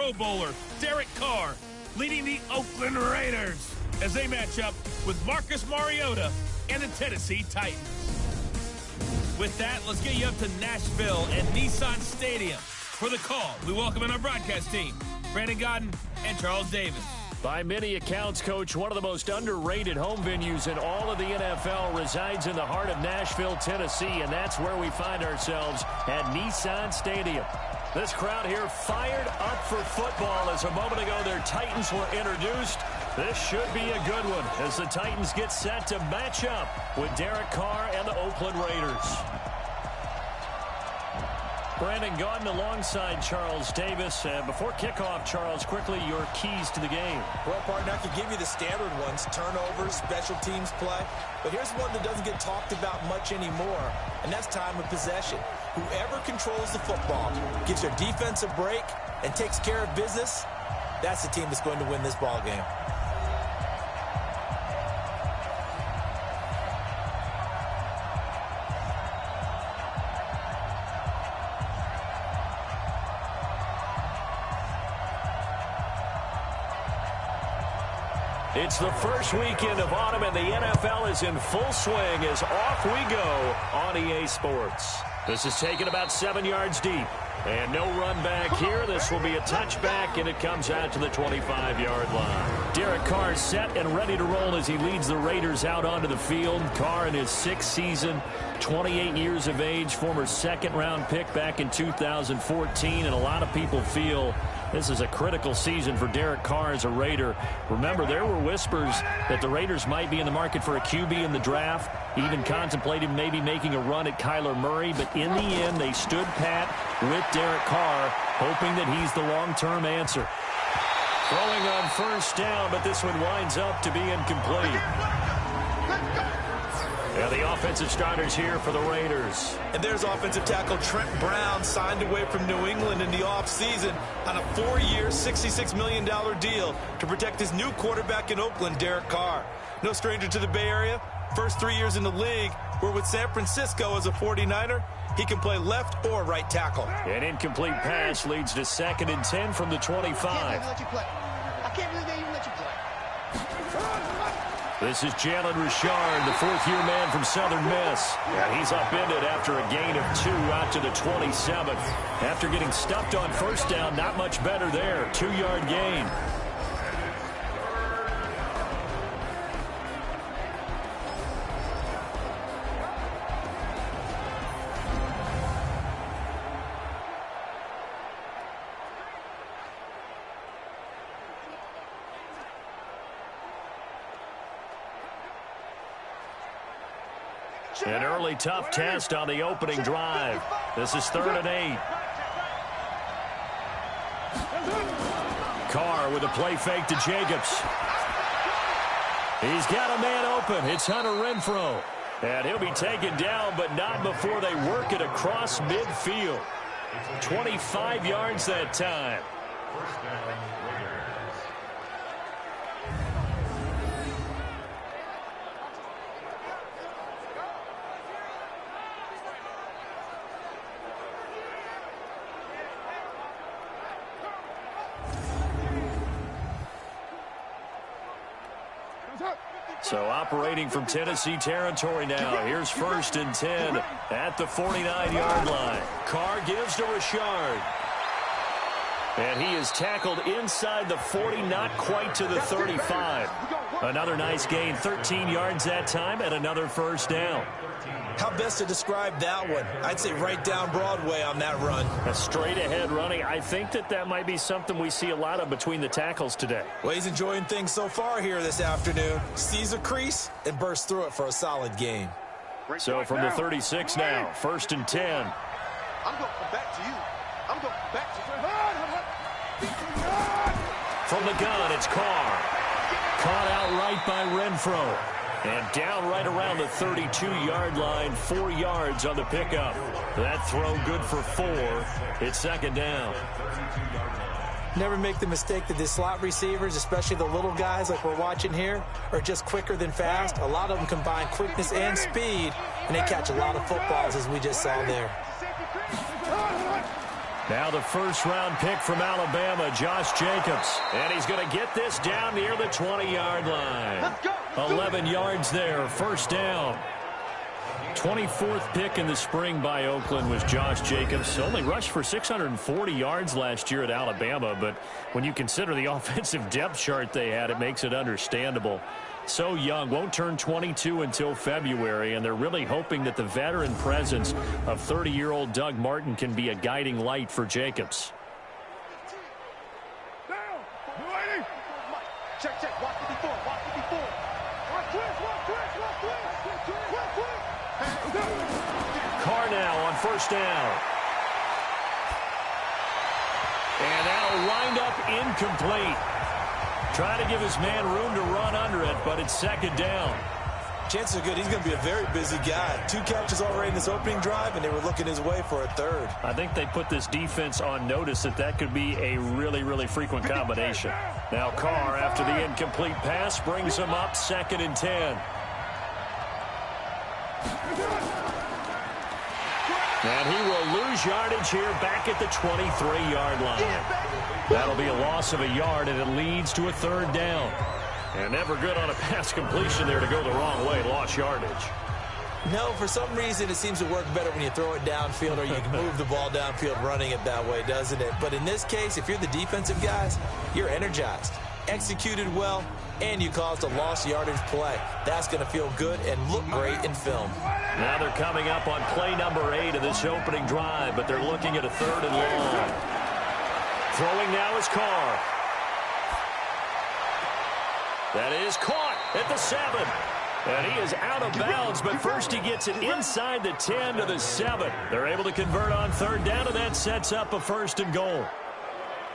Pro Bowler Derek Carr leading the Oakland Raiders as they match up with Marcus Mariota and the Tennessee Titans. With that, let's get you up to Nashville and Nissan Stadium. For the call, we welcome in our broadcast team, Brandon Godden and Charles Davis. By many accounts, Coach, one of the most underrated home venues in all of the NFL resides in the heart of Nashville, Tennessee, and that's where we find ourselves at Nissan Stadium. This crowd here fired up for football as a moment ago their Titans were introduced. This should be a good one as the Titans get set to match up with Derek Carr and the Oakland Raiders. Brandon Gaudin alongside Charles Davis. Before kickoff, Charles, quickly your keys to the game. Well, partner, I could give you the standard ones, turnovers, special teams play. But here's one that doesn't get talked about much anymore, and that's time of possession. Whoever controls the football, gives their defense a break, and takes care of business, that's the team that's going to win this ball game. It's the first weekend of autumn, and the NFL is in full swing as off we go on EA Sports. This is taken about 7 yards deep. And no run back here. This will be a touchback, and it comes out to the 25-yard line. Derek Carr set and ready to roll as he leads the Raiders out onto the field. Carr in his 6th season, 28 years of age, former second-round pick back in 2014, and a lot of people feel this is a critical season for Derek Carr as a Raider. Remember, there were whispers that the Raiders might be in the market for a QB in the draft, even contemplating maybe making a run at Kyler Murray, but in the end, they stood pat with Derek Carr, hoping that he's the long-term answer. Throwing on first down, but this one winds up to be incomplete. Yeah, the offensive starters here for the Raiders. And there's offensive tackle Trent Brown, signed away from New England in the offseason on a 4-year, $66 million deal to protect his new quarterback in Oakland, Derek Carr. No stranger to the Bay Area. First 3 years in the league were with San Francisco as a 49er. He can play left or right tackle. An incomplete pass leads to 2nd and 10 from the 25. I can't believe they even let you play. This is Jalen Richard, the 4th-year man from Southern Miss. And he's upended after a gain of 2 out to the 27. After getting stuffed on first down, not much better there. 2-yard gain. An early tough test on the opening drive. This is 3rd and 8. Carr with a play fake to Jacobs. He's got a man open. It's Hunter Renfrow. And he'll be taken down, but not before they work it across midfield. 25 yards that time. So operating from Tennessee territory now. Here's 1st and 10 at the 49-yard line. Carr gives to Richard. And he is tackled inside the 40, not quite to the 35. Another nice gain, 13 yards that time, and another first down. How best to describe that one? I'd say right down Broadway on that run. A straight-ahead running. I think that might be something we see a lot of between the tackles today. Well, he's enjoying things so far here this afternoon. Sees a crease and bursts through it for a solid gain. So from the 36 now, 1st and 10. I'm going back to you. I'm going back to you. From the gun, it's Carr. Caught out right by Renfrow. And down right around the 32-yard line, 4 yards on the pickup. That throw good for 4. It's 2nd down. Never make the mistake that the slot receivers, especially the little guys like we're watching here, are just quicker than fast. A lot of them combine quickness and speed, and they catch a lot of footballs, as we just saw there. Now the first-round pick from Alabama, Josh Jacobs. And he's going to get this down near the 20-yard line. Let's go. 11 yards there, first down. 24th pick in the spring by Oakland was Josh Jacobs. Only rushed for 640 yards last year at Alabama, but when you consider the offensive depth chart they had, it makes it understandable. So young, won't turn 22 until February, and they're really hoping that the veteran presence of 30-year-old Doug Martin can be a guiding light for Jacobs. Check, check. Watch 54. Watch 54. Watch twist. Carr now on first down. And that'll wind up incomplete. Trying to give his man room to run under it, but it's second down. Chances are good he's going to be a very busy guy. 2 catches already in this opening drive, and they were looking his way for a third. I think they put this defense on notice that could be a really, really frequent combination. Now Carr, after the incomplete pass, brings him up 2nd and 10. And he will lose yardage here back at the 23-yard line. That'll be a loss of a yard, and it leads to a third down. And never good on a pass completion there to go the wrong way. Lost yardage. No, for some reason it seems to work better when you throw it downfield or you can move the ball downfield running it that way, doesn't it? But in this case, if you're the defensive guys, you're energized, executed well, and you caused a lost yardage play. That's going to feel good and look great in film. Now they're coming up on play number 8 of this opening drive, but they're looking at a 3rd and long. Throwing now is Carr. That is caught at the 7. And he is out of bounds, but first he gets it inside the 10 to the 7. They're able to convert on 3rd down, and that sets up a 1st and goal.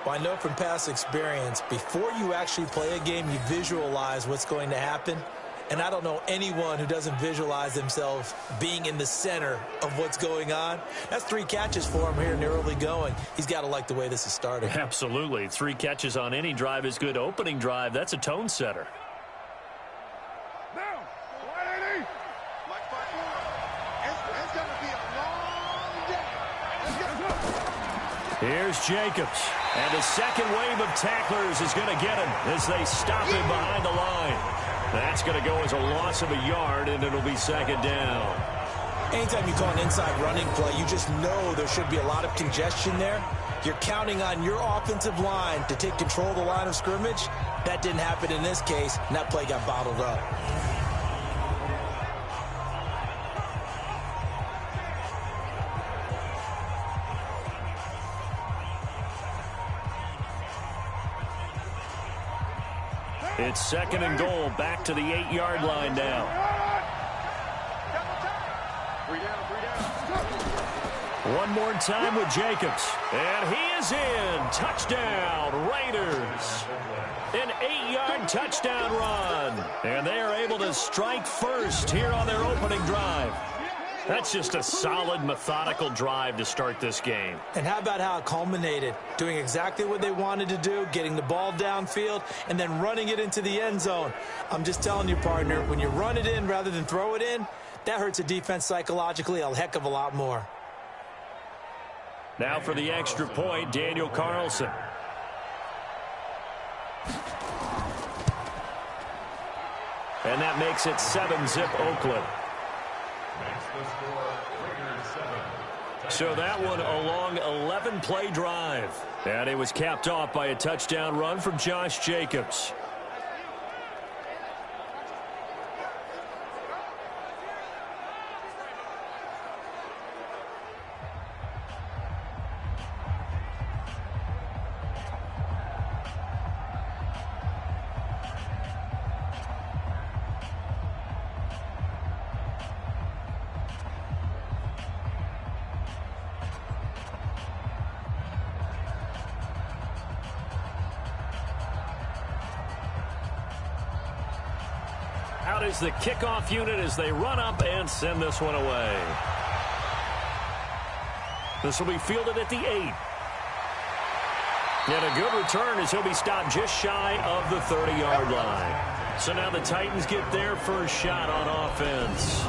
Well, I know from past experience, before you actually play a game, you visualize what's going to happen. And I don't know anyone who doesn't visualize themselves being in the center of what's going on. That's 3 catches for him here in the early going. He's got to like the way this is starting. Absolutely. 3 catches on any drive is good. Opening drive, that's a tone setter. Now, 180. It's going to be a long day. Here's Jacobs. And the second wave of tacklers is going to get him as they stop him behind the line. That's going to go as a loss of a yard, and it'll be 2nd down. Anytime you call an inside running play, you just know there should be a lot of congestion there. You're counting on your offensive line to take control of the line of scrimmage. That didn't happen in this case, and that play got bottled up. It's 2nd and goal, back to the 8-yard line now. One more time with Jacobs. And he is in. Touchdown, Raiders. An 8-yard touchdown run. And they are able to strike first here on their opening drive. That's just a solid, methodical drive to start this game. And how about how it culminated? Doing exactly what they wanted to do, getting the ball downfield, and then running it into the end zone. I'm just telling you, partner, when you run it in rather than throw it in, that hurts a defense psychologically a heck of a lot more. Now for the extra point, Daniel Carlson. And that makes it 7-zip Oakland. So that one a long 11-play drive. And it was capped off by a touchdown run from Josh Jacobs. Out is the kickoff unit as they run up and send this one away. This will be fielded at the 8. And a good return as he'll be stopped just shy of the 30-yard line. So now the Titans get their first shot on offense.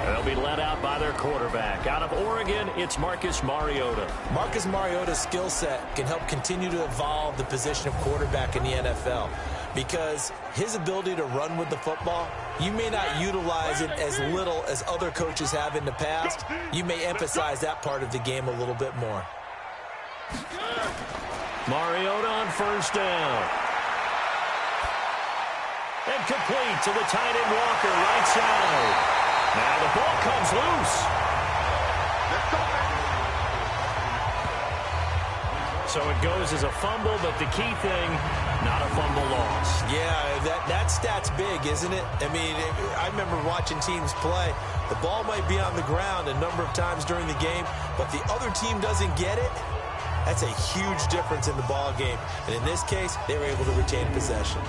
They'll be led out by their quarterback. Out of Oregon, it's Marcus Mariota. Marcus Mariota's skill set can help continue to evolve the position of quarterback in the NFL because his ability to run with the football, you may not utilize it as little as other coaches have in the past. You may emphasize that part of the game a little bit more. Mariota on first down. And complete to the tight end Walker, right side. Now the ball comes loose. So it goes as a fumble, but the key thing, not a fumble loss. Yeah, that stat's big, isn't it? I mean, I remember watching teams play. The ball might be on the ground a number of times during the game, but the other team doesn't get it. That's a huge difference in the ball game. And in this case, they were able to retain possession.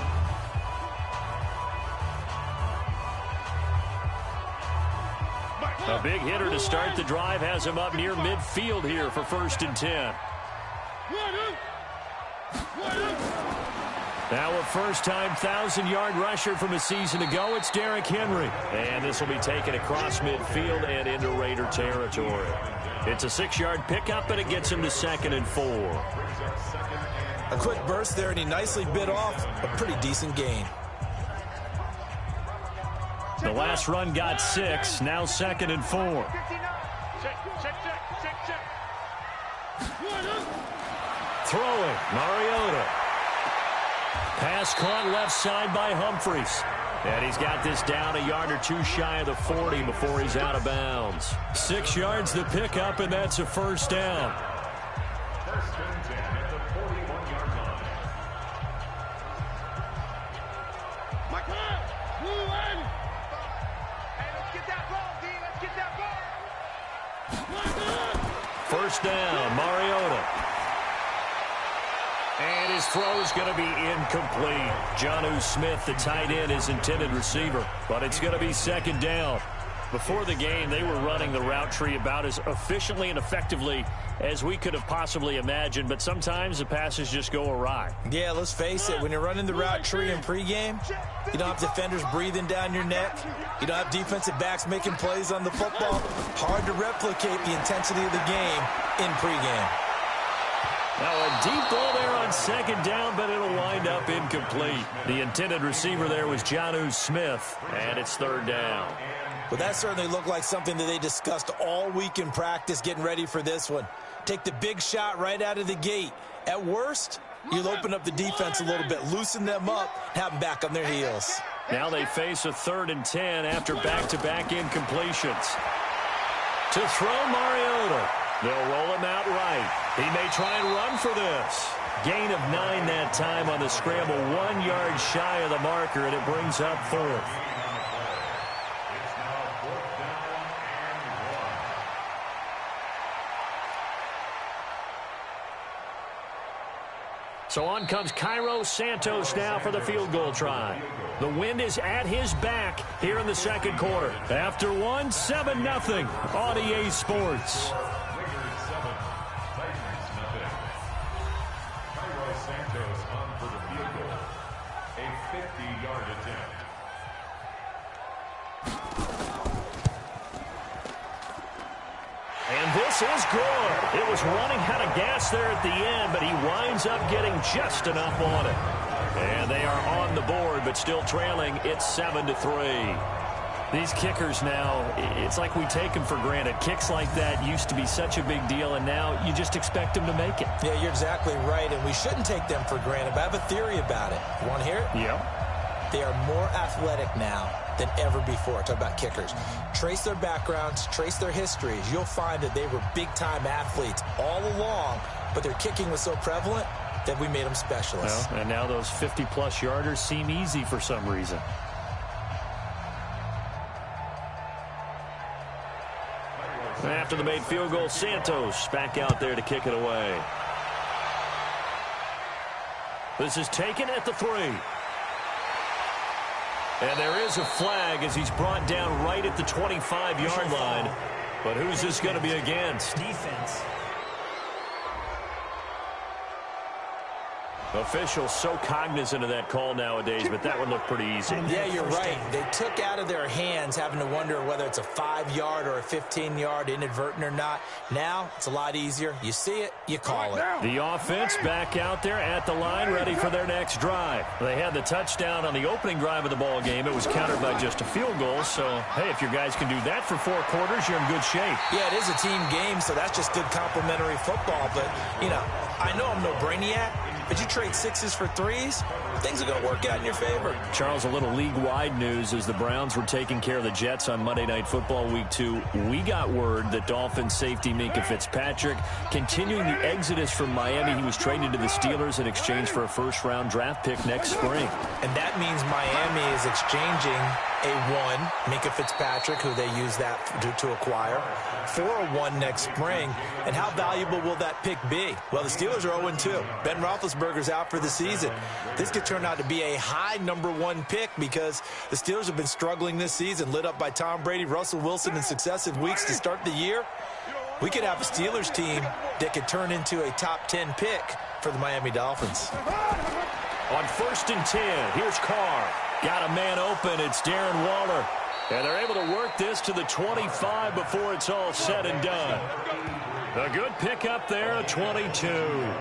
A big hitter to start the drive has him up near midfield here for 1st and 10. Now a first-time 1,000-yard rusher from a season ago, it's Derrick Henry. And this will be taken across midfield and into Raider territory. It's a 6-yard pickup, and it gets him to 2nd and 4. A quick burst there, and he nicely bit off a pretty decent gain. The last run got 6, now 2nd and 4. Throwing, Mariota. Pass caught left side by Humphries. And he's got this down a yard or two shy of the 40 before he's out of bounds. 6 yards to pick up, and that's a first down. First down, Mariota. And his throw is going to be incomplete. Jonnu Smith, the tight end, his intended receiver. But it's going to be 2nd down. Before the game, they were running the route tree about as efficiently and effectively as we could have possibly imagined. But sometimes the passes just go awry. Yeah, let's face it. When you're running the route tree in pregame, you don't have defenders breathing down your neck. You don't have defensive backs making plays on the football. Hard to replicate the intensity of the game in pregame. Now a deep ball there on 2nd down, but it'll wind up incomplete. The intended receiver there was Jonnu Smith, and it's 3rd down. Well, that certainly looked like something that they discussed all week in practice getting ready for this one. Take the big shot right out of the gate. At worst, you'll open up the defense a little bit, loosen them up, have them back on their heels. Now they face a 3rd and 10 after back-to-back incompletions. To throw Mariota. They'll roll him out right. He may try and run for this. Gain of 9 that time on the scramble. 1 yard shy of the marker, and it brings up 4th. So on comes Cairo Santos now for the field goal try. The wind is at his back here in the 2nd quarter. After one, 7-0 on EA Sports. And this is good. It was running out of gas there at the end, but he winds up getting just enough on it. And they are on the board, but still trailing. It's 7-3. These kickers now, it's like we take them for granted. Kicks like that used to be such a big deal, and now you just expect them to make it. Yeah, you're exactly right, and we shouldn't take them for granted, but I have a theory about it. You want to hear it? Yeah. They are more athletic now than ever before. Talk about kickers. Trace their backgrounds, trace their histories. You'll find that they were big-time athletes all along, but their kicking was so prevalent that we made them specialists. Well, and now those 50-plus yarders seem easy for some reason. After the made field goal, Santos back out there to kick it away. This is taken at the 3. And there is a flag as he's brought down right at the 25-yard line. But who's this going to be against? Defense. Officials so cognizant of that call nowadays, but that one looked pretty easy. Yeah, you're right. They took out of their hands having to wonder whether it's a 5-yard or a 15-yard, inadvertent or not. Now, it's a lot easier. You see it, you call it. The offense back out there at the line, ready for their next drive. They had the touchdown on the opening drive of the ball game. It was countered by just a field goal. So, hey, if your guys can do that for 4 quarters, you're in good shape. Yeah, it is a team game, so that's just good complimentary football. But, you know, I know I'm no brainiac, but you trade 6s for 3s, things are going to work out in your favor. Charles, a little league-wide news as the Browns were taking care of the Jets on Monday Night Football Week 2. We got word that Dolphins safety Minkah Fitzpatrick continuing the exodus from Miami. He was traded to the Steelers in exchange for a first-round draft pick next spring. And that means Miami is exchanging a 1, Minkah Fitzpatrick, who they use that to acquire, for a 1 next spring. And how valuable will that pick be? Well, the Steelers are 0-2. Ben Roethlisberger's out for the season. This could turn out to be a high #1 pick because the Steelers have been struggling this season, lit up by Tom Brady, Russell Wilson in successive weeks to start the year. We could have a Steelers team that could turn into a top 10 pick for the Miami Dolphins. On 1st and 10, here's Carr. Got a man open. It's Darren Waller. And they're able to work this to the 25 before it's all said and done. A good pickup there, a 22.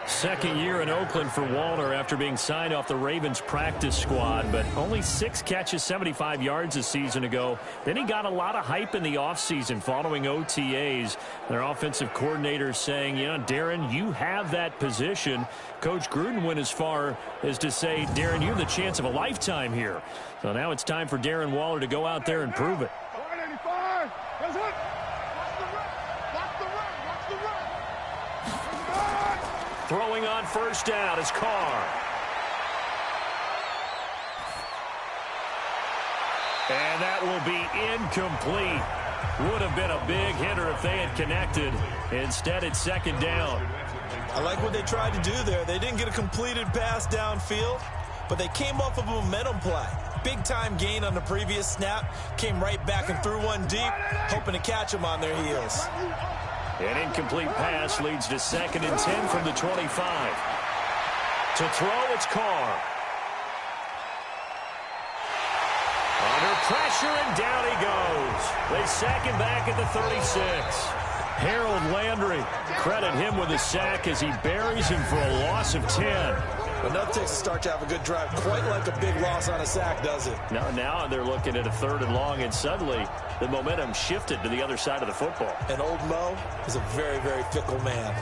Second year in Oakland for Waller after being signed off the Ravens practice squad, but only 6 catches, 75 yards a season ago. Then he got a lot of hype in the offseason following OTAs. Their offensive coordinator saying, you know, Darren, you have that position. Coach Gruden went as far as to say, Darren, you have the chance of a lifetime here. So now it's time for Darren Waller to go out there and prove it. Throwing on 1st down is Carr. And that will be incomplete. Would have been a big hitter if they had connected. Instead, it's 2nd down. I like what they tried to do there. They didn't get a completed pass downfield, but they came off of a momentum play. Big-time gain on the previous snap. Came right back and threw one deep, hoping to catch them on their heels. An incomplete pass leads to 2nd and 10 from the 25. To throw, it's Carr. Under pressure, and down he goes. They sack him back at the 36. Harold Landry, credit him with a sack as he buries him for a loss of 10. Enough takes a start to have a good drive. Quite like a big loss on a sack, does it? Now they're looking at a 3rd and long, and suddenly the momentum shifted to the other side of the football. And old Mo is a very, very fickle man.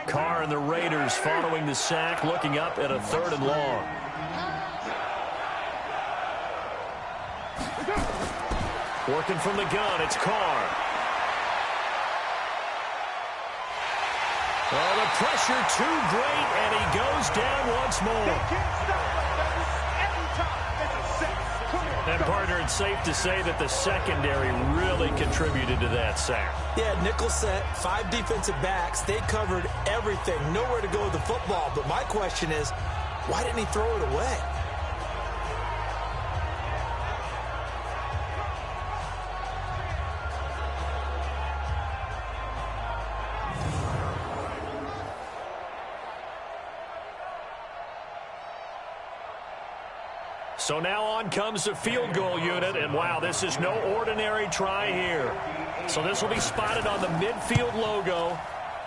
Carr and the Raiders following the sack, looking up at a 3rd and long. Working from the gun, it's Carr. Oh, the pressure too great, and he goes down once more. And, partner, it's safe to say that the secondary really contributed to that sack. Yeah, nickel set, 5 defensive backs. They covered everything. Nowhere to go with the football. But my question is, why didn't he throw it away? So now on comes the field goal unit, and wow, this is no ordinary try here. So this will be spotted on the midfield logo.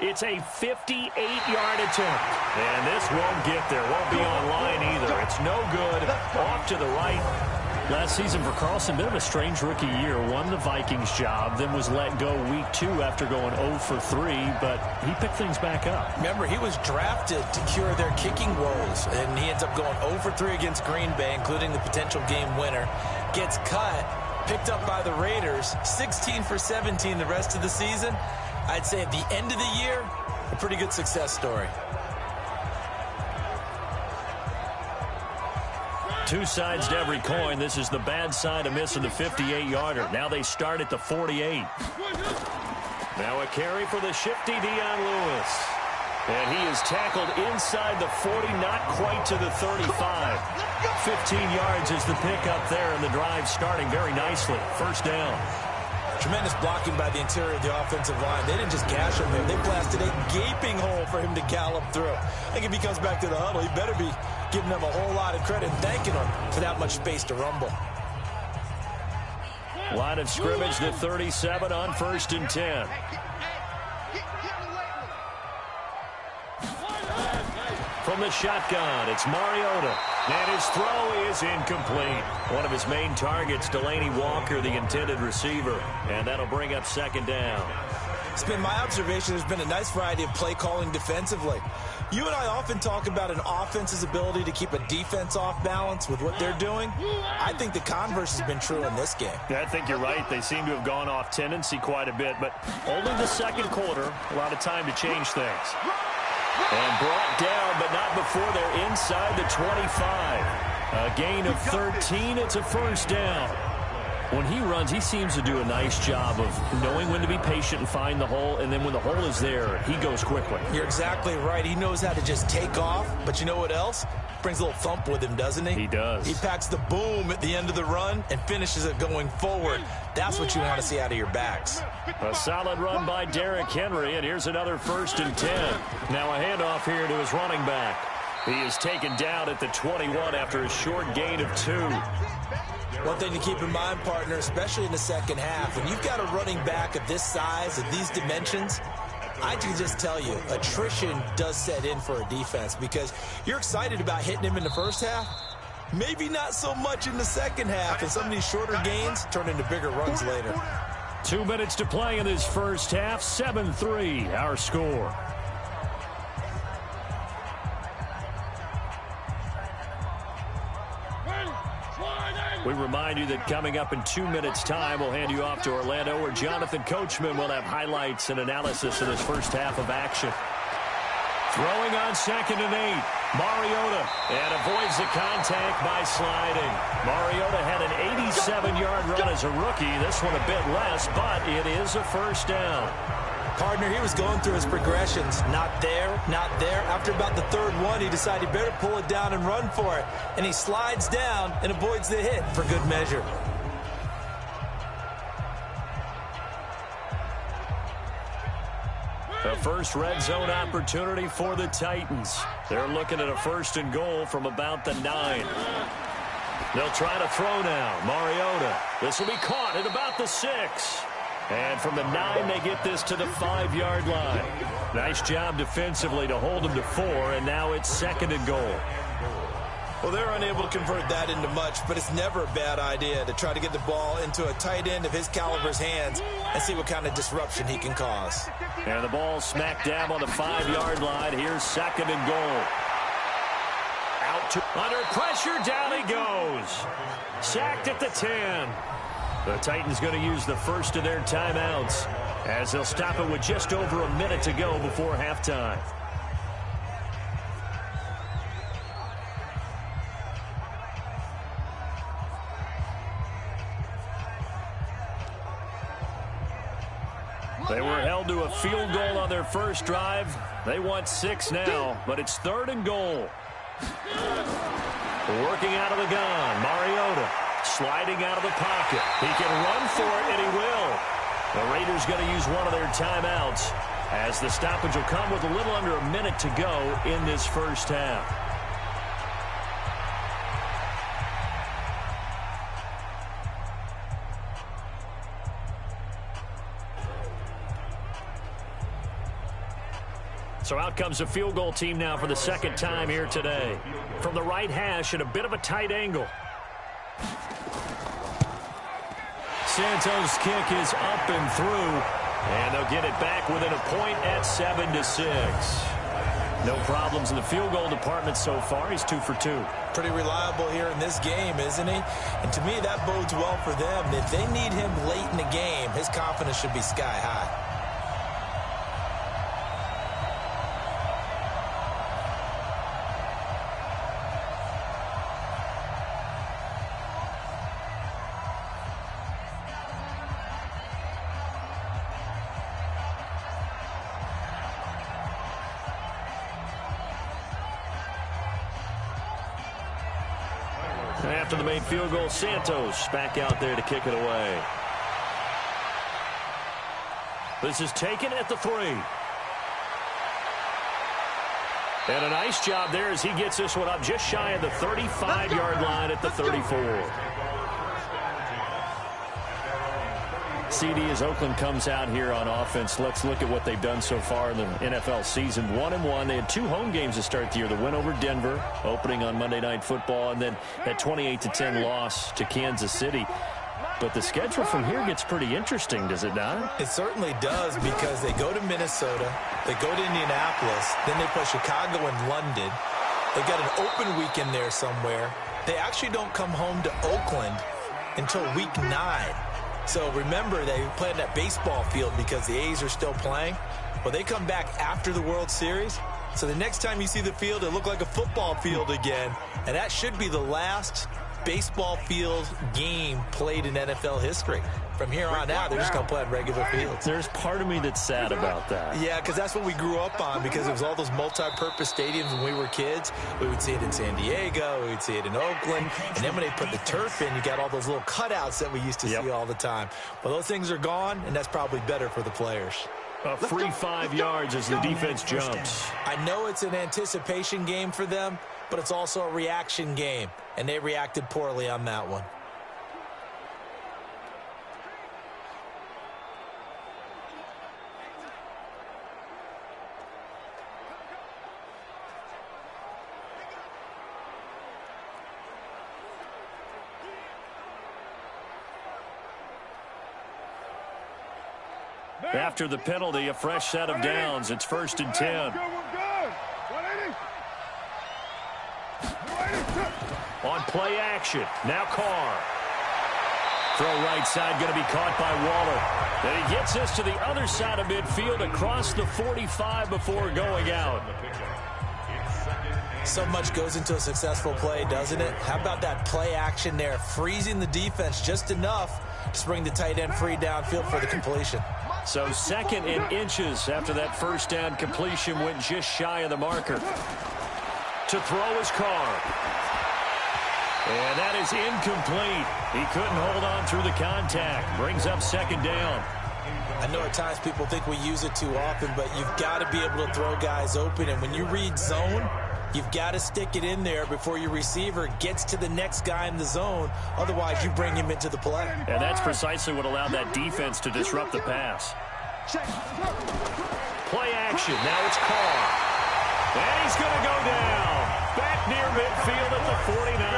It's a 58-yard attempt, and this won't get there. Won't be online either. It's no good. Off to the right. Last season for Carlson, bit of a strange rookie year. Won the Vikings job, then was let go week 2 after going 0 for 3, but he picked things back up. Remember, he was drafted to cure their kicking woes, and he ends up going 0 for 3 against Green Bay, including the potential game winner. Gets cut, picked up by the Raiders, 16 for 17 the rest of the season. I'd say at the end of the year, a pretty good success story. Two sides to every coin. This is the bad side of missing the 58-yarder. Now they start at the 48. Now a carry for the shifty Dion Lewis. And he is tackled inside the 40, not quite to the 35. 15 yards is the pickup there, and the drive starting very nicely. First down. Tremendous blocking by the interior of the offensive line. They didn't just gash him there. They blasted a gaping hole for him to gallop through. I think if he comes back to the huddle, he better be giving them a whole lot of credit and thanking them for that much space to rumble. Line of scrimmage to 37 on 1st and 10. From the shotgun, it's Mariota. And his throw is incomplete. One of his main targets, Delaney Walker, the intended receiver. And that'll bring up 2nd down. It's been my observation there's been a nice variety of play calling defensively. You and I often talk about an offense's ability to keep a defense off balance with what they're doing. I think the converse has been true in this game. Yeah, I think you're right. They seem to have gone off tendency quite a bit, but only the second quarter, a lot of time to change things. And brought down, but not before they're inside the 25. A gain of 13. It's a first down. When he runs, he seems to do a nice job of knowing when to be patient and find the hole, and then when the hole is there, he goes quickly. You're exactly right. He knows how to just take off, but you know what else? Brings a little thump with him, doesn't he? He does. He packs the boom at the end of the run and finishes it going forward. That's what you want to see out of your backs. A solid run by Derrick Henry, and here's another 1st and 10. Now a handoff here to his running back. He is taken down at the 21 after a short gain of 2. One thing to keep in mind, partner, especially in the second half, when you've got a running back of this size, of these dimensions, I can just tell you, attrition does set in for a defense because you're excited about hitting him in the first half. Maybe not so much in the second half, and some of these shorter gains turn into bigger runs later. 2 minutes to play in this first half. 7-3, our score. We remind you that coming up in 2 minutes' time, we'll hand you off to Orlando, where Jonathan Coachman will have highlights and analysis of this first half of action. Throwing on 2nd and 8. Mariota, and avoids the contact by sliding. Mariota had an 87-yard run as a rookie. This one a bit less, but it is a first down. Partner, he was going through his progressions. Not there, not there. After about the 3rd one, he decided he better pull it down and run for it. And he slides down and avoids the hit for good measure. The first red zone opportunity for the Titans. They're looking at a 1st and goal from about the 9. They'll try to throw now. Mariota. This will be caught at about the 6. And from the 9, they get this to the 5-yard line. Nice job defensively to hold them to 4, and now it's 2nd and goal. Well, they're unable to convert that into much, but it's never a bad idea to try to get the ball into a tight end of his caliber's hands and see what kind of disruption he can cause. And the ball smack dab on the 5-yard line. Here's 2nd and goal. Out to under pressure, down he goes. Sacked at the 10. The Titans going to use the first of their timeouts as they'll stop it with just over a minute to go before halftime. They were held to a field goal on their first drive. They want 6 now, but it's 3rd and goal. Working out of the gun, Mariota. Sliding out of the pocket. He can run for it, and he will. The Raiders going to use one of their timeouts as the stoppage will come with a little under a minute to go in this first half. So out comes the field goal team now for the 2nd time here today. From the right hash at a bit of a tight angle. Santos' kick is up and through, and they'll get it back within a point at 7-6. No problems in the field goal department so far. He's 2 for 2. Pretty reliable here in this game, isn't he? And to me, that bodes well for them. If they need him late in the game, his confidence should be sky high. After the made field goal, Santos back out there to kick it away. This is taken at the 3. And a nice job there as he gets this one up just shy of the 35-yard line at the 34. CD, as Oakland comes out here on offense, let's look at what they've done so far in the NFL season. 1-1. They had 2 home games to start the year. The win over Denver, opening on Monday Night Football, and then that 28-10 loss to Kansas City. But the schedule from here gets pretty interesting, does it not? It certainly does, because they go to Minnesota, they go to Indianapolis, then they play Chicago and London. They got an open weekend there somewhere. They actually don't come home to Oakland until week 9. So remember, they play in that baseball field because the A's are still playing. Well, they come back after the World Series. So the next time you see the field, it'll look like a football field again. And that should be the last baseball field game played in NFL history. From here on out, they're just going to play on regular fields. There's part of me that's sad about that. Yeah, because that's what we grew up on, because it was all those multi-purpose stadiums when we were kids. We would see it in San Diego, we would see it in Oakland, and then when they put the turf in, you got all those little cutouts that we used to see all the time. Well, those things are gone, and that's probably better for the players. A free 5 yards as the defense jumps. I know it's an anticipation game for them, but it's also a reaction game, and they reacted poorly on that one. After the penalty, a fresh set of downs. It's 1st and 10. On play action, now Carr. Throw right side, going to be caught by Waller. And he gets this to the other side of midfield across the 45 before going out. So much goes into a successful play, doesn't it? How about that play action there, freezing the defense just enough to bring the tight end free downfield for the completion. So 2nd and inches after that first down completion, went just shy of the marker. To throw is Carr. And that is incomplete. He couldn't hold on through the contact. Brings up 2nd down. I know at times people think we use it too often, but you've got to be able to throw guys open. And when you read zone, you've got to stick it in there before your receiver gets to the next guy in the zone. Otherwise, you bring him into the play. And that's precisely what allowed that defense to disrupt the pass. Play action. Now it's Carr. And he's going to go down. Back near midfield at the 49.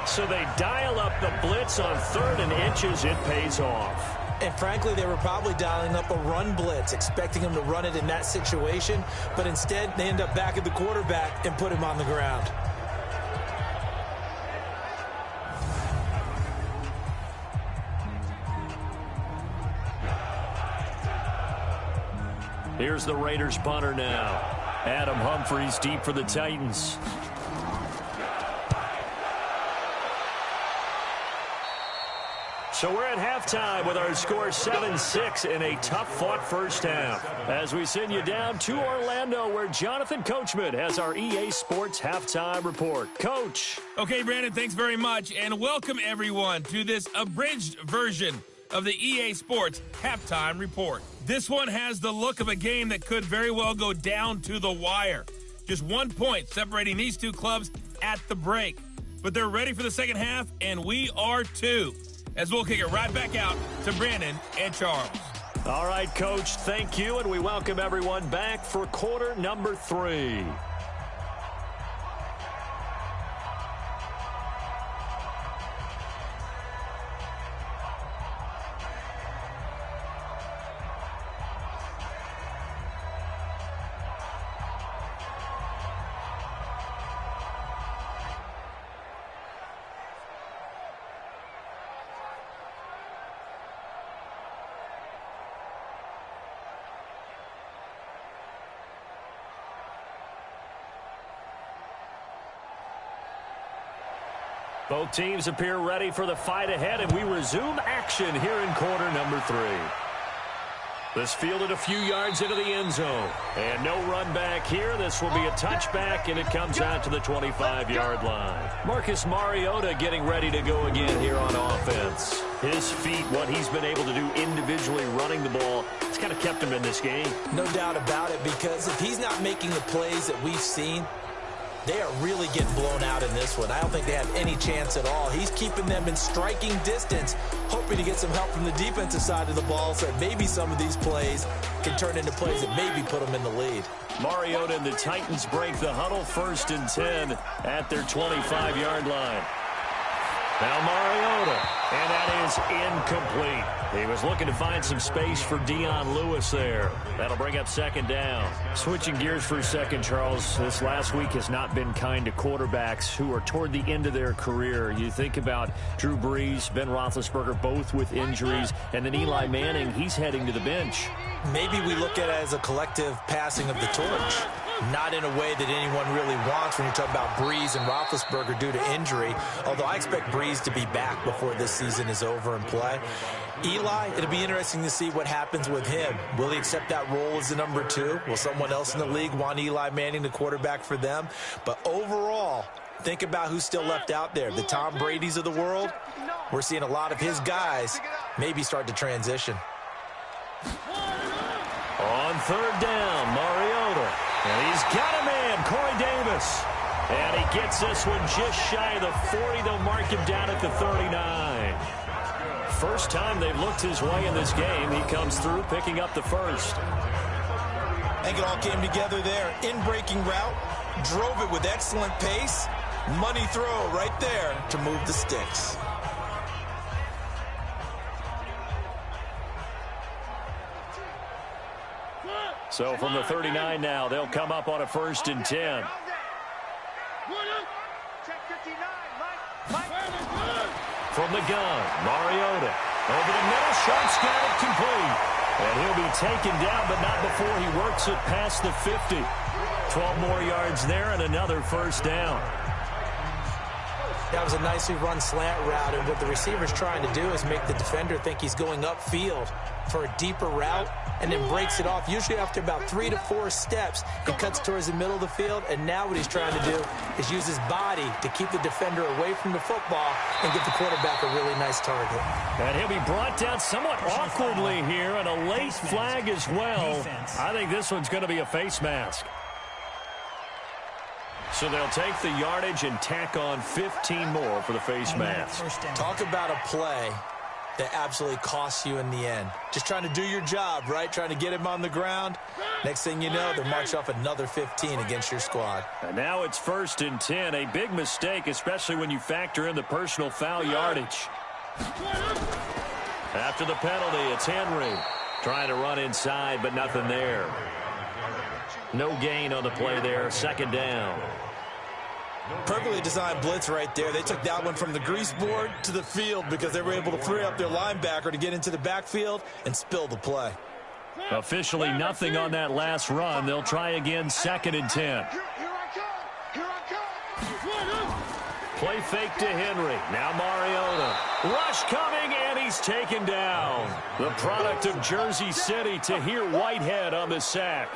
So they dial up the blitz on 3rd and inches. It pays off. And frankly, they were probably dialing up a run blitz, expecting him to run it in that situation. But instead, they end up back at the quarterback and put him on the ground. Here's the Raiders punter now. Adam Humphries deep for the Titans. So we're at halftime with our score 7-6 in a tough-fought first half. As we send you down to Orlando, where Jonathan Coachman has our EA Sports halftime report. Coach. Okay, Brandon, thanks very much, and welcome everyone to this abridged version of the EA Sports halftime report. This one has the look of a game that could very well go down to the wire. Just 1 point separating these two clubs at the break. But they're ready for the second half, and we are too. As we'll kick it right back out to Brandon and Charles. All right, Coach, thank you, and we welcome everyone back for quarter number 3. Both teams appear ready for the fight ahead, and we resume action here in quarter number 3. This fielded a few yards into the end zone. And no run back here. This will be a touchback, and it comes out to the 25-yard line. Marcus Mariota getting ready to go again here on offense. His feet, what he's been able to do individually running the ball, it's kind of kept him in this game. No doubt about it, because if he's not making the plays that we've seen, they are really getting blown out in this one. I don't think they have any chance at all. He's keeping them in striking distance, hoping to get some help from the defensive side of the ball so that maybe some of these plays can turn into plays that maybe put them in the lead. Mariota and the Titans break the huddle, 1st and 10 at their 25-yard line. Now Mariota, and that is incomplete. He was looking to find some space for Dion Lewis there. That'll bring up 2nd down. Switching gears for a second, Charles. This last week has not been kind to quarterbacks who are toward the end of their career. You think about Drew Brees, Ben Roethlisberger, both with injuries, and then Eli Manning, he's heading to the bench. Maybe we look at it as a collective passing of the torch. Not in a way that anyone really wants when you talk about Brees and Roethlisberger due to injury, although I expect Brees to be back before this season is over and play. Eli, it'll be interesting to see what happens with him. Will he accept that role as the number 2? Will someone else in the league want Eli Manning, the quarterback, for them? But overall, think about who's still left out there. The Tom Brady's of the world. We're seeing a lot of his guys maybe start to transition. On 3rd down, Mariota. And he's got a man, Corey Davis. And he gets this one just shy of the 40. They'll mark him down at the 39. First time they've looked his way in this game. He comes through, picking up the 1st. I think it all came together there. In-breaking route, drove it with excellent pace. Money throw right there to move the sticks. So from the 39 now, they'll come up on a 1st and 10. From the gun, Mariota. Over the middle, Sharp's got it complete. And he'll be taken down, but not before he works it past the 50. 12 more yards there and another 1st down. That was a nicely run slant route, and what the receiver's trying to do is make the defender think he's going upfield for a deeper route, and then breaks it off. Usually after about 3 to 4 steps, he cuts towards the middle of the field, and now what he's trying to do is use his body to keep the defender away from the football and give the quarterback a really nice target. And he'll be brought down somewhat awkwardly here, and a late flag as well. I think this one's going to be a face mask. So they'll take the yardage and tack on 15 more for the face mask. Talk about a play that absolutely costs you in the end. Just trying to do your job, right? Trying to get him on the ground. Next thing you know, they're marching off another 15 against your squad. And now it's 1st and 10. A big mistake, especially when you factor in the personal foul yardage. After the penalty, it's Henry. Trying to run inside, but nothing there. No gain on the play there. 2nd down. Perfectly designed blitz right there. They took that one from the grease board to the field because they were able to free up their linebacker to get into the backfield and spill the play. Officially nothing on that last run. They'll try again, 2nd and 10. Play fake to Henry. Now Mariota. Rush coming, and he's taken down. The product of Jersey City, Tahir Whitehead on the sack.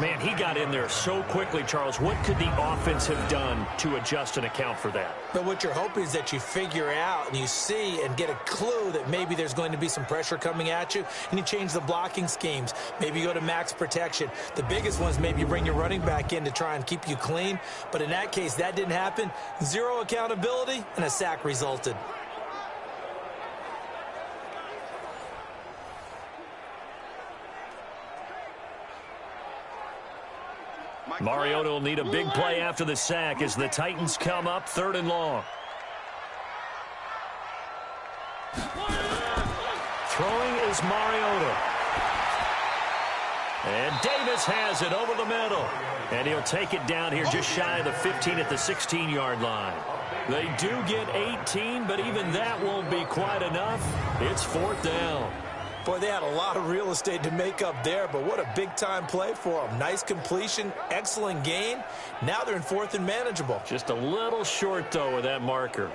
Man, he got in there so quickly, Charles. What could the offense have done to adjust and account for that? But what you're hoping is that you figure out and you see and get a clue that maybe there's going to be some pressure coming at you, and you change the blocking schemes. Maybe you go to max protection. The biggest one is maybe you bring your running back in to try and keep you clean. But in that case, that didn't happen. Zero accountability, and a sack resulted. Mariota will need a big play after the sack as the Titans come up 3rd and long. Throwing is Mariota. And Davis has it over the middle. And he'll take it down here just shy of the 15 at the 16-yard line. They do get 18, but even that won't be quite enough. It's 4th down. Boy, they had a lot of real estate to make up there, but what a big-time play for them. Nice completion, excellent gain. Now they're in 4th and manageable. Just a little short, though, with that marker.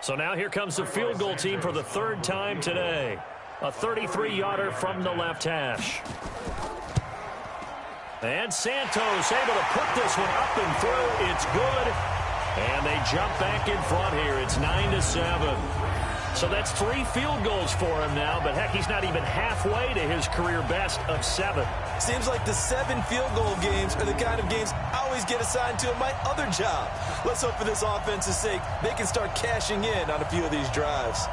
So now here comes the field goal team for the third time today. A 33-yarder from the left hash. And Santos able to put this one up and through. It's good. And they jump back in front here. It's 9-7. So that's 3 field goals for him now, but heck, he's not even halfway to his career best of 7. Seems like the 7 field goal games are the kind of games I always get assigned to in my other job. Let's hope for this offense's sake they can start cashing in on a few of these drives.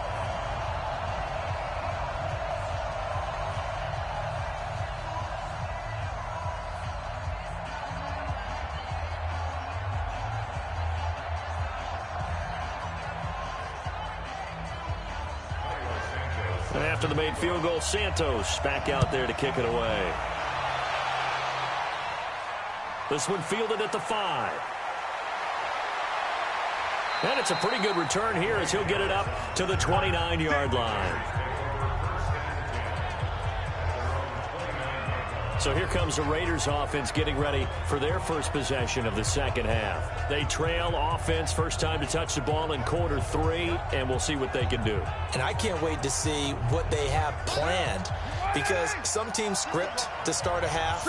And after the made field goal, Santos back out there to kick it away. This one fielded at the 5. And it's a pretty good return here as he'll get it up to the 29-yard line. So here comes the Raiders offense getting ready for their first possession of the second half. They trail offense, first time to touch the ball in quarter 3, and we'll see what they can do. And I can't wait to see what they have planned, because some teams script to start a half.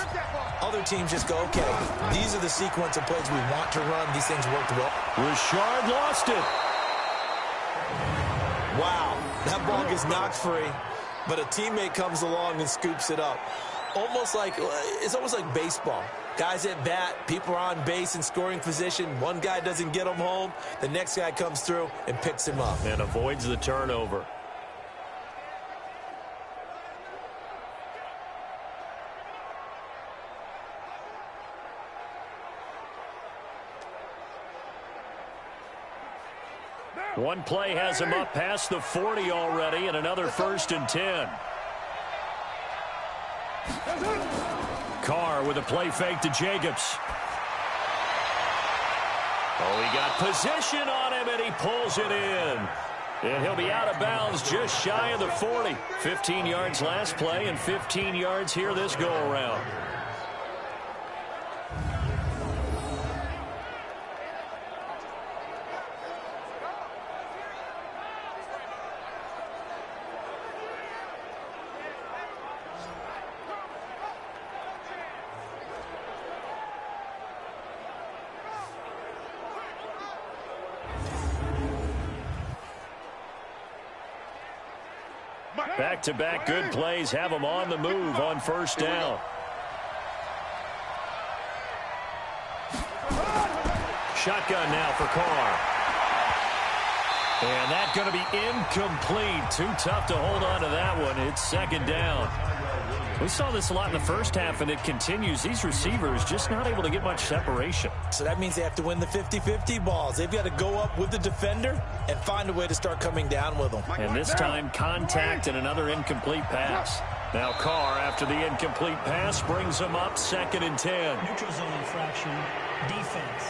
Other teams just go, okay, these are the sequence of plays we want to run. These things worked well. Richard lost it. Wow, that ball gets knocked free, but a teammate comes along and scoops it up. It's almost like baseball. Guys at bat, people are on base in scoring position. One guy doesn't get him home. The next guy comes through and picks him up. And avoids the turnover. One play has him up past the 40 already, and another 1st and 10. Carr with a play fake to Jacobs. Oh, he got position on him, and he pulls it in. And he'll be out of bounds just shy of the 40. 15 yards last play and 15 yards here this go-around. Back-to-back good plays have them on the move on first down. Shotgun now for Carr. And that's going to be incomplete. Too tough to hold on to that one. It's second down. We saw this a lot in the first half, and it continues. These receivers just not able to get much separation. So that means they have to win the 50-50 balls. They've got to go up with the defender and find a way to start coming down with them. And this time, contact and another incomplete pass. Now Carr, after the incomplete pass, brings him up 2nd and 10. Neutral zone infraction, defense.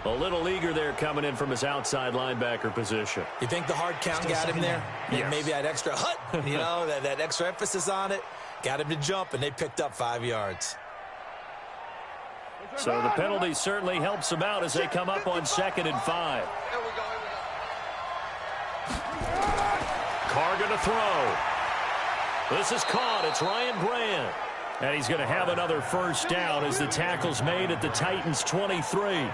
A little eager there coming in from his outside linebacker position. You think the hard count got him there? Yes. Maybe that extra hut, that extra emphasis on it, got him to jump, and they picked up 5 yards. So the penalty certainly helps him out as they come up on 2nd and 5. Carr going to throw. This is caught. It's Ryan Grant. And he's going to have another first down as the tackle's made at the Titans' 23.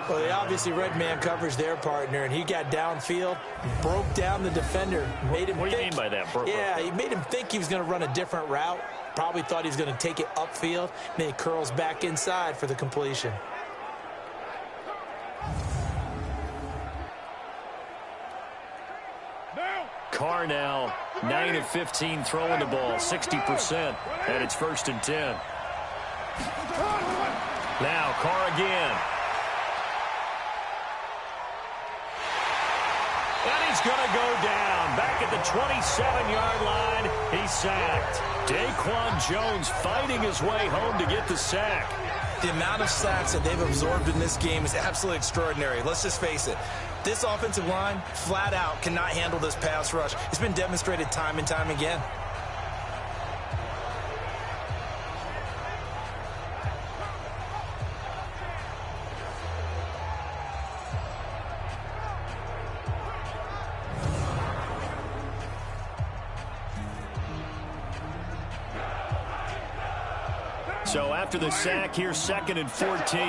Well, they obviously read man coverage their partner, and he got downfield, broke down the defender, made him What do you mean by that? Yeah, he made him think he was going to run a different route. Probably thought he was going to take it upfield, and then he curls back inside for the completion. Carr now 9 of 15 throwing the ball, 60%, and it's 1st and 10. Now Carr again. And he's going to go down. Back at the 27-yard line, he's sacked. Daquan Jones fighting his way home to get the sack. The amount of sacks that they've absorbed in this game is absolutely extraordinary. Let's just face it. This offensive line, flat out, cannot handle this pass rush. It's been demonstrated time and time again. So after the sack, here's 2nd and 14.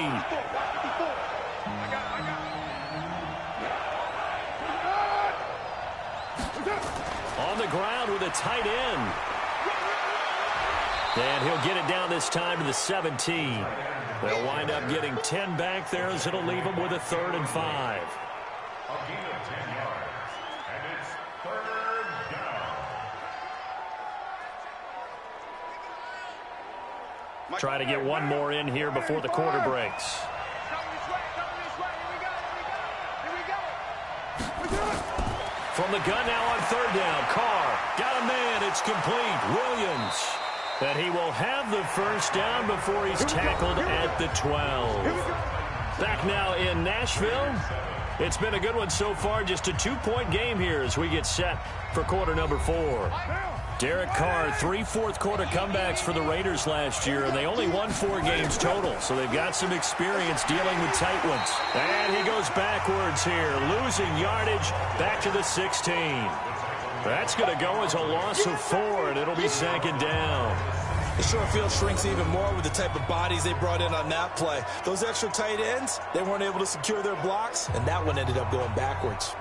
On the ground with a tight end. And he'll get it down this time to the 17. They'll wind up getting 10 back there as it'll leave them with a 3rd and 5. A gain of 10 yards. And it's 3rd down. Try to get one more in here before the quarter breaks. From the gun now on 3rd down. Carr got a man. It's complete. Williams. And he will have the 1st down before he's tackled at the 12. Back now in Nashville. It's been a good one so far. Just a 2-point game here as we get set for quarter number 4. Derek Carr, 3 fourth-quarter comebacks for the Raiders last year, and they only won 4 games total, so they've got some experience dealing with tight ones. And he goes backwards here, losing yardage back to the 16. That's going to go as a loss of 4, and it'll be 2nd down. The short field shrinks even more with the type of bodies they brought in on that play. Those extra tight ends, they weren't able to secure their blocks, and that one ended up going backwards.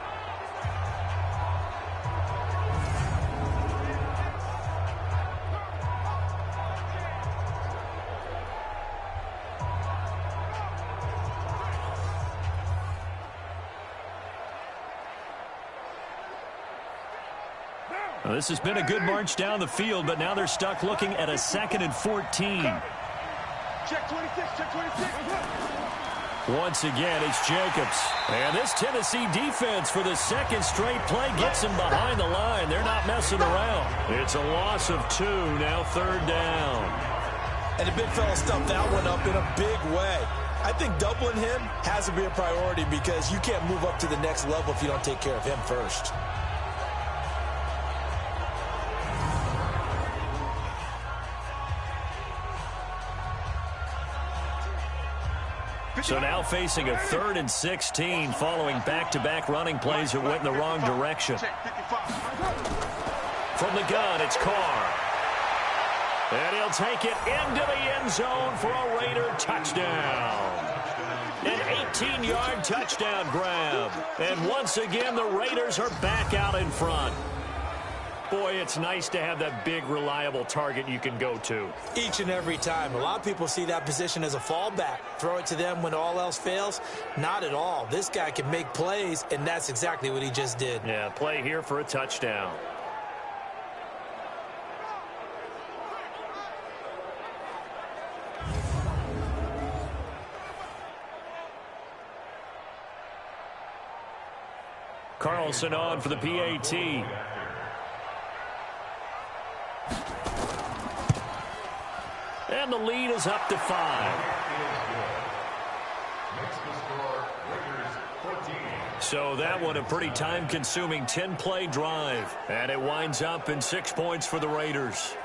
Well, this has been a good march down the field, but now they're stuck looking at a 2nd and 14. Check 26, check 26. Once again, it's Jacobs. And this Tennessee defense for the 2nd straight play gets him behind the line. They're not messing around. It's a loss of 2, now 3rd down. And the big fella stuffed that one up in a big way. I think doubling him has to be a priority because you can't move up to the next level if you don't take care of him first. So now facing a 3rd and 16 following back-to-back running plays that went in the wrong direction. From the gun, it's Carr. And he'll take it into the end zone for a Raider touchdown. An 18-yard touchdown grab. And once again, the Raiders are back out in front. Boy, it's nice to have that big, reliable target you can go to. Each and every time. A lot of people see that position as a fallback. Throw it to them when all else fails. Not at all. This guy can make plays, and that's exactly what he just did. Yeah, play here for a touchdown. Carlson on for the PAT. And the lead is up to 5. So that one a pretty time-consuming 10-play drive. And it winds up in 6 points for the Raiders.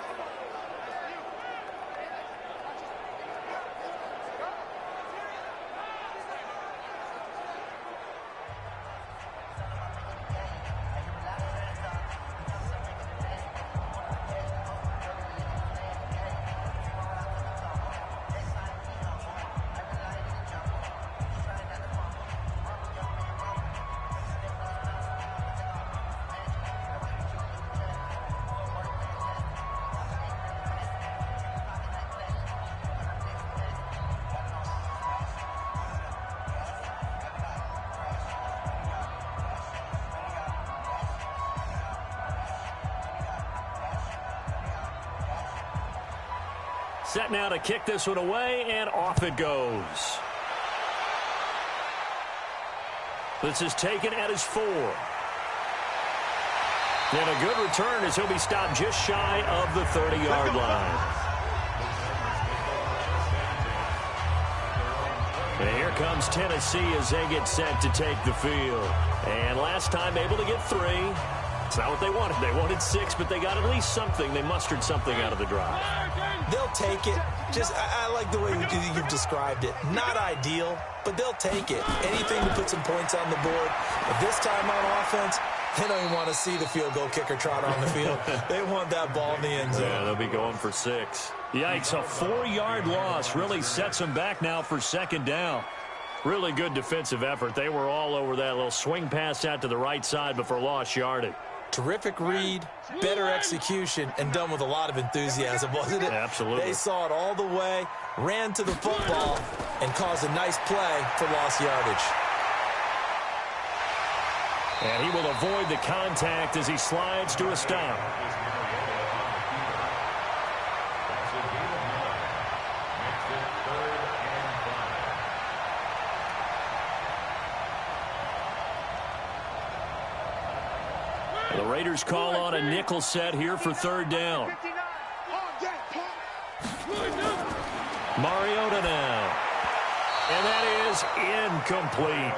Set now to kick this one away, and off it goes. This is taken at his 4. And a good return as he'll be stopped just shy of the 30-yard line. And here comes Tennessee as they get set to take the field. And last time able to get 3. It's not what they wanted. They wanted 6, but they got at least something. They mustered something out of the drive. They'll take it. Just, I like the way you've described it. Not ideal, but they'll take it. Anything to put some points on the board. But this time on offense, They don't even want to see the field goal kicker trot on the field. They want that ball in the end zone. Yeah, they'll be going for 6. Yikes, a 4-yard loss really sets them back now for second down. Really good defensive effort. They were all over that little swing pass out to the right side before lost yardage. Terrific read, better execution, and done with a lot of enthusiasm, wasn't it? Absolutely. They saw it all the way, ran to the football, and caused a nice play for lost yardage. And he will avoid the contact as he slides to a stop. The Raiders call on a nickel set here for third down. Mariota now. And that is incomplete.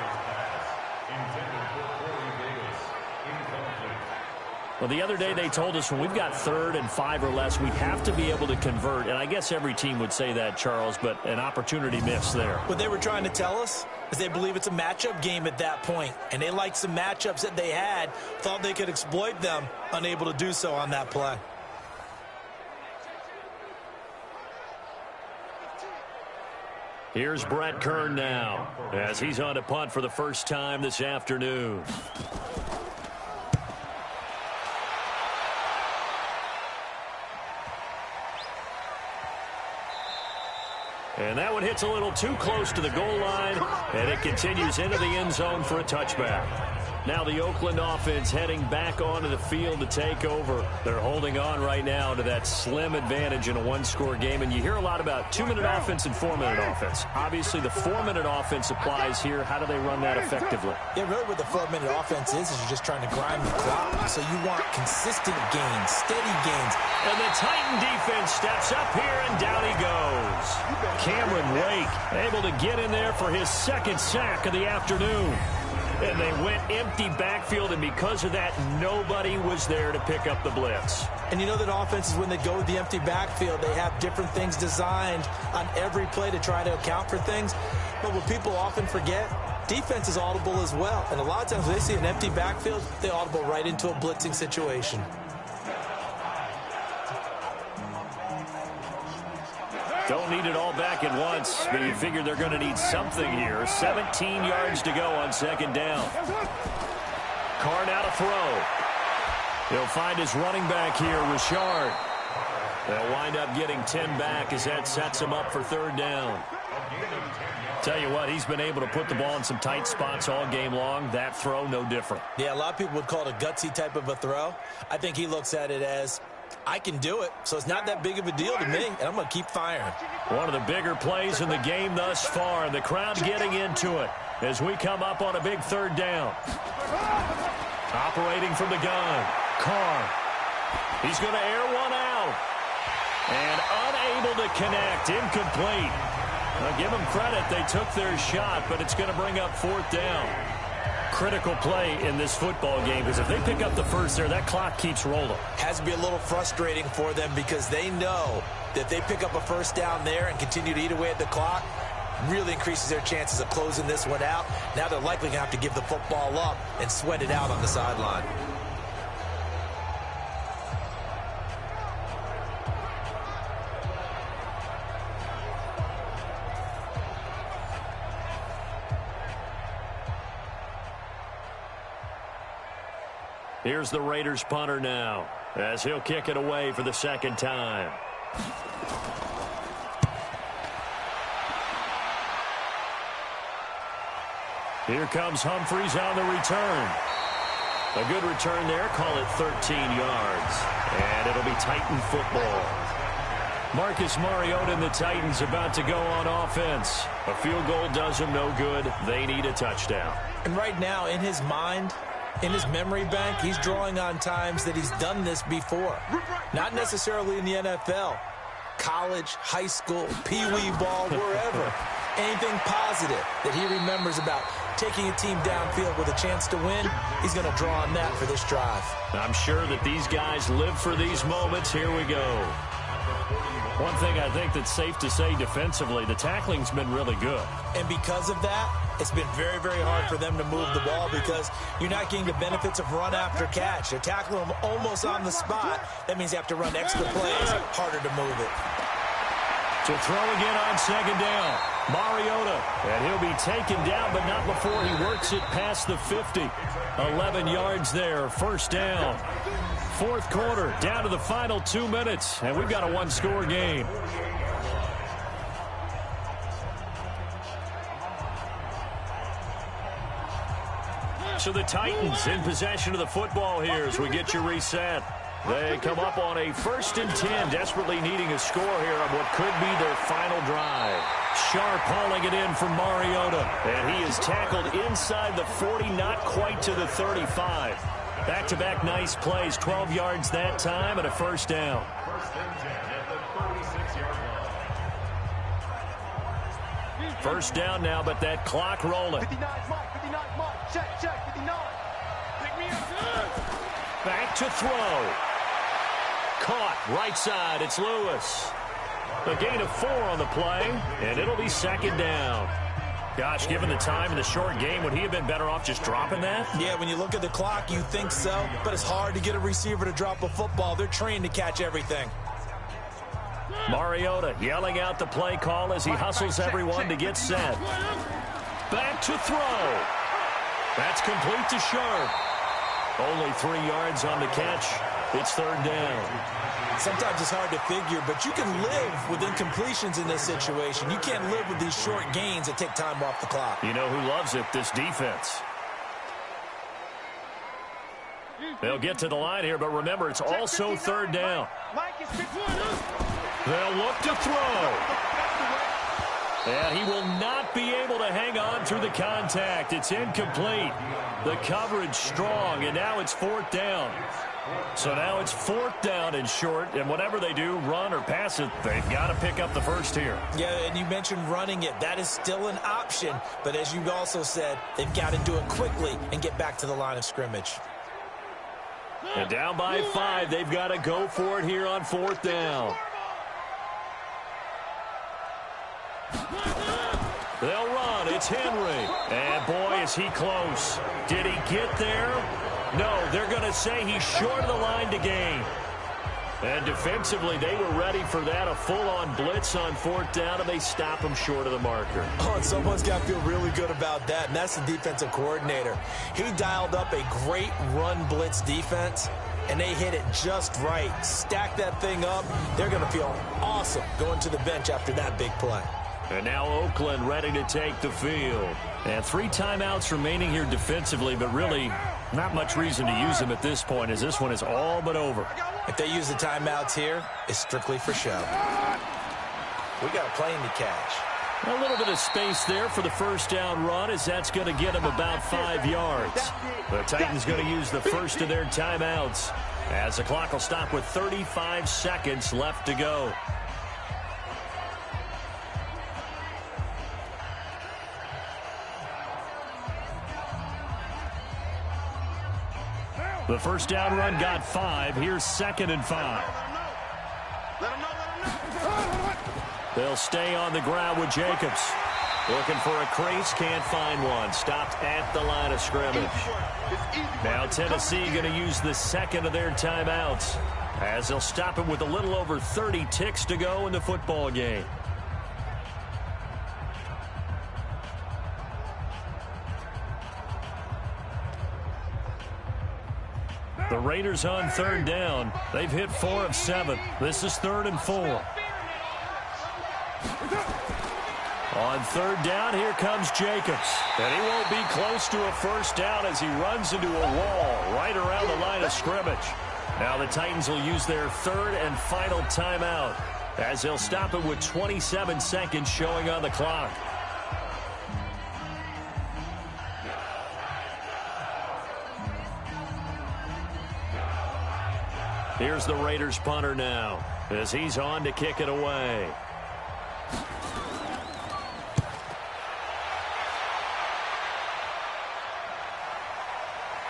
Well, the other day they told us when we've got 3rd and 5 or less, we have to be able to convert. And I guess every team would say that, Charles, but an opportunity missed there. What they were trying to tell us is they believe it's a matchup game at that point. And they liked some matchups that they had, thought they could exploit them, unable to do so on that play. Here's Brett Kern now as he's on to punt for the first time this afternoon. And that one hits a little too close to the goal line, and it continues into the end zone for a touchback. Now the Oakland offense heading back onto the field to take over. They're holding on right now to that slim advantage in a one-score game. And you hear a lot about 2-minute offense and 4-minute offense. Obviously, the 4-minute offense applies here. How do they run that effectively? Yeah, really what the 4-minute offense is you're just trying to grind the clock. So you want consistent gains, steady gains. And the Titan defense steps up here, and down he goes. Cameron Wake able to get in there for his 2nd sack of the afternoon. And they went empty backfield, and because of that, nobody was there to pick up the blitz. And you know that offenses, when they go with the empty backfield, they have different things designed on every play to try to account for things. But what people often forget, defense is audible as well. And a lot of times when they see an empty backfield, they audible right into a blitzing situation. Don't need it all back at once, but you figure they're going to need something here. 17 yards to go on 2nd down. Carr now to throw. He'll find his running back here, Richard. They'll wind up getting 10 back as that sets him up for 3rd down. Tell you what, he's been able to put the ball in some tight spots all game long. That throw, no different. Yeah, a lot of people would call it a gutsy type of a throw. I think he looks at it as, I can do it, so it's not that big of a deal to me, and I'm going to keep firing. One of the bigger plays in the game thus far, and the crowd getting into it as we come up on a big 3rd down. Operating from the gun, Carr. He's going to air one out. And unable to connect, incomplete. Now give them credit, they took their shot, but it's going to bring up 4th down. Critical play in this football game, because if they pick up the first there, that clock keeps rolling. Has to be a little frustrating for them because they know that if they pick up a 1st down there and continue to eat away at the clock, really increases their chances of closing this one out. Now they're likely going to have to give the football up and sweat it out on the sideline. Here's the Raiders punter now as he'll kick it away for the 2nd time. Here comes Humphries on the return. A good return there, call it 13 yards. And it'll be Titan football. Marcus Mariota and the Titans about to go on offense. A field goal does them no good. They need a touchdown. And right now, in his mind, in his memory bank, he's drawing on times that he's done this before. Not necessarily in the NFL. College, high school, pee-wee ball, wherever. Anything positive that he remembers about taking a team downfield with a chance to win, he's going to draw on that for this drive. I'm sure that these guys live for these moments. Here we go. One thing I think that's safe to say defensively, the tackling's been really good. And because of that, It's been very, very hard for them to move the ball because you're not getting the benefits of run after catch. They're tackling them almost on the spot. That means you have to run extra plays, harder to move it. To throw again on second down, Mariota. And he'll be taken down, but not before he works it past the 50. 11 yards there, first down. Fourth quarter, down to the final 2 minutes, and we've got a one-score game. So the Titans in possession of the football here as we get you reset. They come up on a 1st and 10, desperately needing a score here on what could be their final drive. Sharp hauling it in from Mariota, and he is tackled inside the 40, not quite to the 35. Back-to-back nice plays, 12 yards that time and a first down. 1st and 10 at the 36-yard line. First down now, but that clock rolling. 59 mark, 59 mark. Check, 59. Pick me up. Back to throw. Caught right side. It's Lewis. A gain of 4 on the play, and it'll be second down. Gosh, given the time in the short game, would he have been better off just dropping that? Yeah, when you look at the clock, you think so, but it's hard to get a receiver to drop a football. They're trained to catch everything. Mariota yelling out the play call as he hustles everyone to get set. Back to throw. That's complete to Sharp. Only 3 yards on the catch. It's third down. Sometimes it's hard to figure, but you can live with incompletions in this situation. You can't live with these short gains that take time off the clock. You know who loves it? This defense. They'll get to the line here, but remember, it's also third down. They'll look to throw. And he will not be able to hang on through the contact. It's incomplete. The coverage strong, and now it's fourth down. So now it's fourth down and short, and whatever they do, run or pass it, they've got to pick up the first here. Yeah, and you mentioned running it. That is still an option, but as you also said, they've got to do it quickly and get back to the line of scrimmage. And down by 5, they've got to go for it here on fourth down. They'll run. It's Henry. And, boy, is he close. Did he get there? No, they're going to say he's short of the line to gain. And defensively, they were ready for that, a full-on blitz on fourth down, and they stop him short of the marker. Oh, and someone's got to feel really good about that, and that's the defensive coordinator. He dialed up a great run blitz defense, and they hit it just right. Stack that thing up. They're going to feel awesome going to the bench after that big play. And now Oakland ready to take the field. And 3 timeouts remaining here defensively, but really not much reason to use them at this point as this one is all but over. If they use the timeouts here, it's strictly for show. We got a plane to catch. A little bit of space there for the first down run as that's going to get them about 5 yards. The Titans going to use the first of their timeouts as the clock will stop with 35 seconds left to go. The first down run got 5. Here's 2nd and 5. They'll stay on the ground with Jacobs. Looking for a crease, can't find one. Stopped at the line of scrimmage. Now Tennessee going to use the second of their timeouts as they'll stop it with a little over 30 ticks to go in the football game. The Raiders on third down. They've hit 4 of 7. This is 3rd and 4. On third down, here comes Jacobs. And he won't be close to a first down as he runs into a wall right around the line of scrimmage. Now the Titans will use their 3rd and final timeout as they'll stop it with 27 seconds showing on the clock. Here's the Raiders punter now as he's on to kick it away.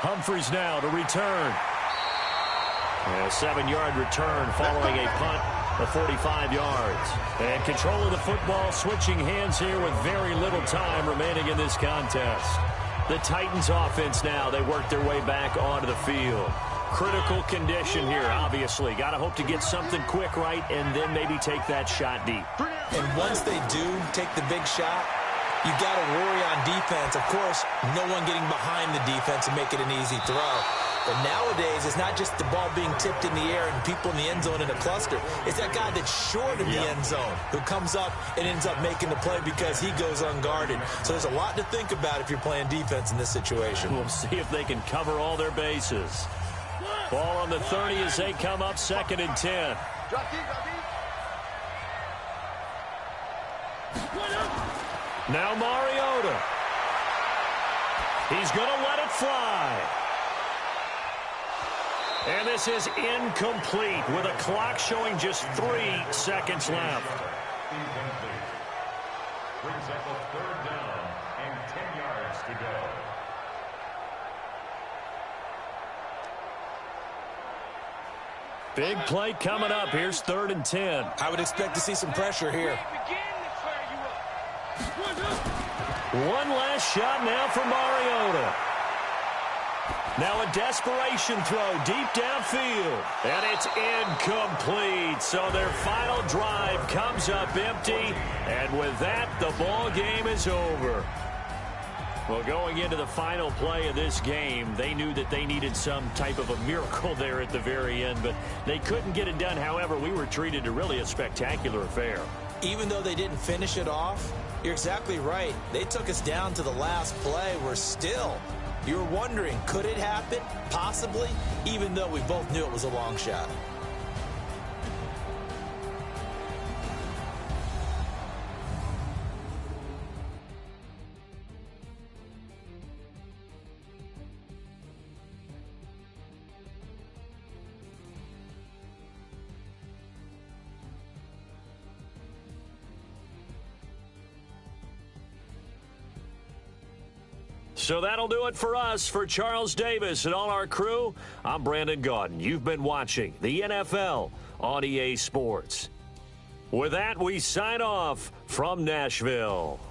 Humphries now to return. A 7-yard return following a punt of 45 yards. And control of the football, switching hands here with very little time remaining in this contest. The Titans offense now, they work their way back onto the field. Critical condition here, obviously. Got to hope to get something quick right and then maybe take that shot deep. And once they do take the big shot, you got to worry on defense. Of course, no one getting behind the defense and make it an easy throw. But nowadays, it's not just the ball being tipped in the air and people in the end zone in a cluster. It's that guy that's short of the end zone who comes up and ends up making the play because he goes unguarded. So there's a lot to think about if you're playing defense in this situation. We'll see if they can cover all their bases. Ball on the 30 as they come up 2nd and 10. Now Mariota. He's going to let it fly. And this is incomplete with a clock showing just 3 seconds left. Incomplete. Brings up a 3rd down and 10 yards to go. Big play coming up. Here's 3rd and 10. I would expect to see some pressure here. One last shot now for Mariota. Now a desperation throw deep downfield. And it's incomplete. So their final drive comes up empty. And with that, the ball game is over. Well, going into the final play of this game, they knew that they needed some type of a miracle there at the very end, but they couldn't get it done. However, we were treated to really a spectacular affair. Even though they didn't finish it off, you're exactly right. They took us down to the last play. We're still, you were wondering, could it happen? Possibly, even though we both knew it was a long shot. So that'll do it for us. For Charles Davis and all our crew, I'm Brandon Gaudin. You've been watching the NFL on EA Sports. With that, we sign off from Nashville.